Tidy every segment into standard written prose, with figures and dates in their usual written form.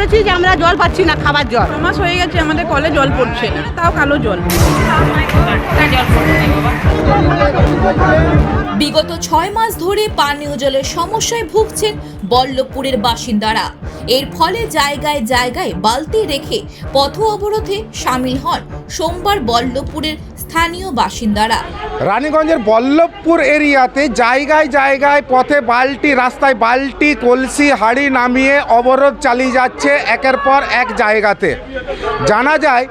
করেছি যে আমরা জল পাচ্ছি না, খাবার জল। 6 মাস হয়ে গেছে আমাদের কলে জল পড়ছে না, তাও কালো জল। বিগত 6 মাস ধরে পানীয় জলের সমস্যায় ভুগছেন বল্লভপুরের বাসিন্দারা। এর ফলে জায়গায় জায়গায় বালতি রেখে পথ অবরোধে সামিল হন সোমবার বল্লভপুরের স্থানীয় বাসিন্দারা। রানীগঞ্জের বল্লভপুর এরিয়াতে জায়গায় জায়গায় পথে বালতি, রাস্তায় বালতি, কলসি, হাঁড়ি নামিয়ে অবরোধ চালিয়ে যাচ্ছে একের পর এক জায়গাতে। জানা যায়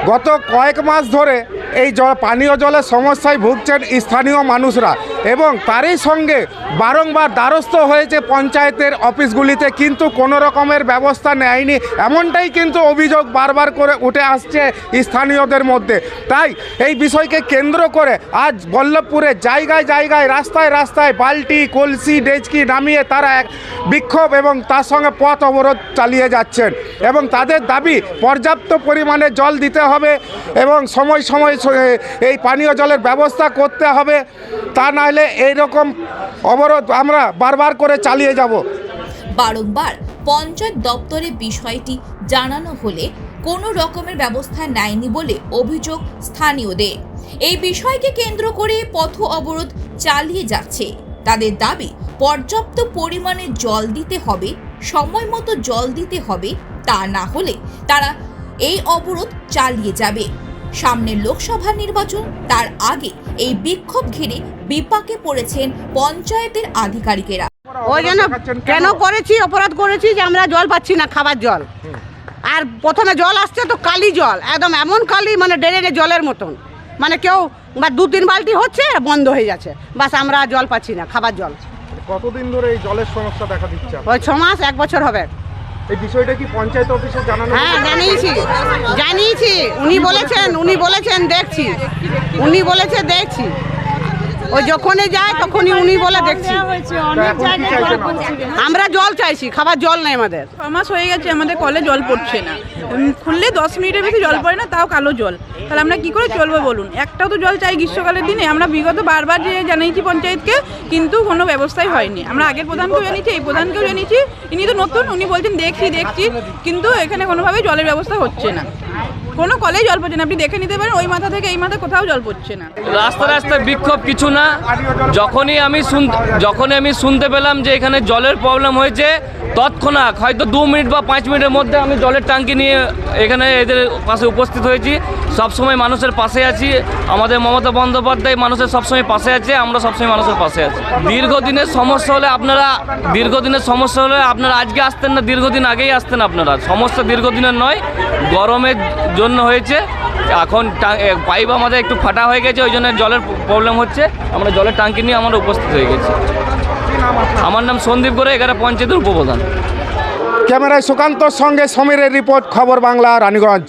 গত কয়েক মাস ধরে এই পানীয় জলের সমস্যায় ভুগছেন স্থানীয় মানুষরা এবং তারই সঙ্গে বারংবার দ্বারস্থ হয়েছে পঞ্চায়েতের অফিসগুলিতে, কিন্তু কোনো রকমের ব্যবস্থা নেয়নি, এমনটাই কিন্তু অভিযোগ বারবার করে উঠে আসছে স্থানীয়দের মধ্যে। তাই এই বিষয়কে কেন্দ্র করে আজ বল্লভপুরে জায়গায় জায়গায় রাস্তায় রাস্তায় বালতি, কলসি, ডেচকি নামিয়ে তারা এক বিক্ষোভ এবং তার সঙ্গে পথ অবরোধ চালিয়ে যাচ্ছেন এবং তাদের দাবি পর্যাপ্ত পরিমাণে জল দিতে হবে এবং সময় সময় এই পানীয় জলের ব্যবস্থা করতে হবে, তা না হলে এইরকম অবরোধ আমরা বারবার করে চালিয়ে যাব। বারংবার পঞ্চায়েত দপ্তরে বিষয়টি জানানো হলে কোনো রকমের ব্যবস্থা নেয়নি বলে অভিযোগ স্থানীয়দের। এই বিষয়কে কেন্দ্র করে পথ অবরোধ চালিয়ে যাচ্ছে। তাদের দাবি পর্যাপ্ত পরিমাণে জল দিতে হবে, সময় মতো জল দিতে হবে, তা না হলে তারা এই অবরোধ চালিয়ে যাবে। সামনে লোকসভা নির্বাচন, তার আগে এই বিক্ষোভ ঘিরে বিপাকে পড়েছেন পঞ্চায়েতের আধিকারিকেরা। ওই জন্য কেন করেছি, অপরাধ করেছি যে আমরা জল পাচ্ছি না, খাবার জল। আর প্রথমে জল আসছে তো কালি জল, একদম এমন কালি মানে ড্রেনে জলের মতন, মানে কেউ বা 2-3 বালতি হচ্ছে বন্ধ হয়ে যাচ্ছে, বাস আমরা জল পাচ্ছি না, খাবার জল। কতদিন ধরে এই জলের সমস্যা দেখা দিচ্ছে? ওই 6 মাস 1 বছর হবে। এই বিষয়টা কি পঞ্চায়েত অফিসে জানানো? হ্যাঁ জানিয়েছি, উনি বলেছেন দেখছি, উনি বলেছে দেখছি। ওই যখনই যায় তখনই উনি বলে দেখছি। আমরা জল চাইছি, খাবার জল নেই আমাদের। 6 মাস হয়ে গেছে আমাদের কলে জল পড়ছে না, খুললে 10 মিনিটের বেশি জল পড়ে না, তাও কালো জল। তাহলে আমরা কি করে চলবো বলুন? একটাও তো জল চাই গ্রীষ্মকালের দিনে। আমরা বিগত বারবার যে জানিয়েছি পঞ্চায়েতকে, কিন্তু কোনো ব্যবস্থাই হয়নি। আমরা আগের প্রধানকেও জানিয়েছি, এই প্রধানকেও জানিয়েছি, ইনি তো নতুন, উনি বলছেন দেখছি, কিন্তু এখানে কোনোভাবেই জলের ব্যবস্থা হচ্ছে না। কোনো কলেই জল পড়ছে না, আপনি দেখে নিতে পারেন, ওই মাথা থেকে এই মাথা কোথাও জল পড়ছে না। রাস্তায় রাস্তায় বিক্ষোভ কিছু না। যখনই আমি শুনতে পেলাম যে এখানে জলের প্রবলেম হয়েছে, তৎক্ষণাৎ হয়তো 2 মিনিট বা 5 মিনিটের মধ্যে আমি জলের ট্যাঙ্কি নিয়ে এখানে এদের পাশে উপস্থিত হয়েছি। সবসময় মানুষের পাশে আছি, আমাদের মমতা বন্দ্যোপাধ্যায় মানুষের সবসময় পাশে আছে, আমরা সবসময় মানুষের পাশে আছি। দীর্ঘদিনের সমস্যা হলে আপনারা আজকে আসতেন না, দীর্ঘদিন আগেই আসতেন আপনারা। সমস্যা দীর্ঘদিনের নয়, গরমের জন্য হয়েছে। এখন পাইপ আমাদের একটু ফাটা হয়ে গেছে, ওই জন্য জলের প্রবলেম হচ্ছে। আমরা জলের ট্যাঙ্কি নিয়ে আমরা উপস্থিত হয়ে গেছি। আমার নাম সন্দীপ গোড়া, 11 পঞ্চায়েতের উপপ্রধান। ক্যামেরায় সুকান্তর সঙ্গে সমীরের রিপোর্ট, খবর বাংলা, রানীগঞ্জ।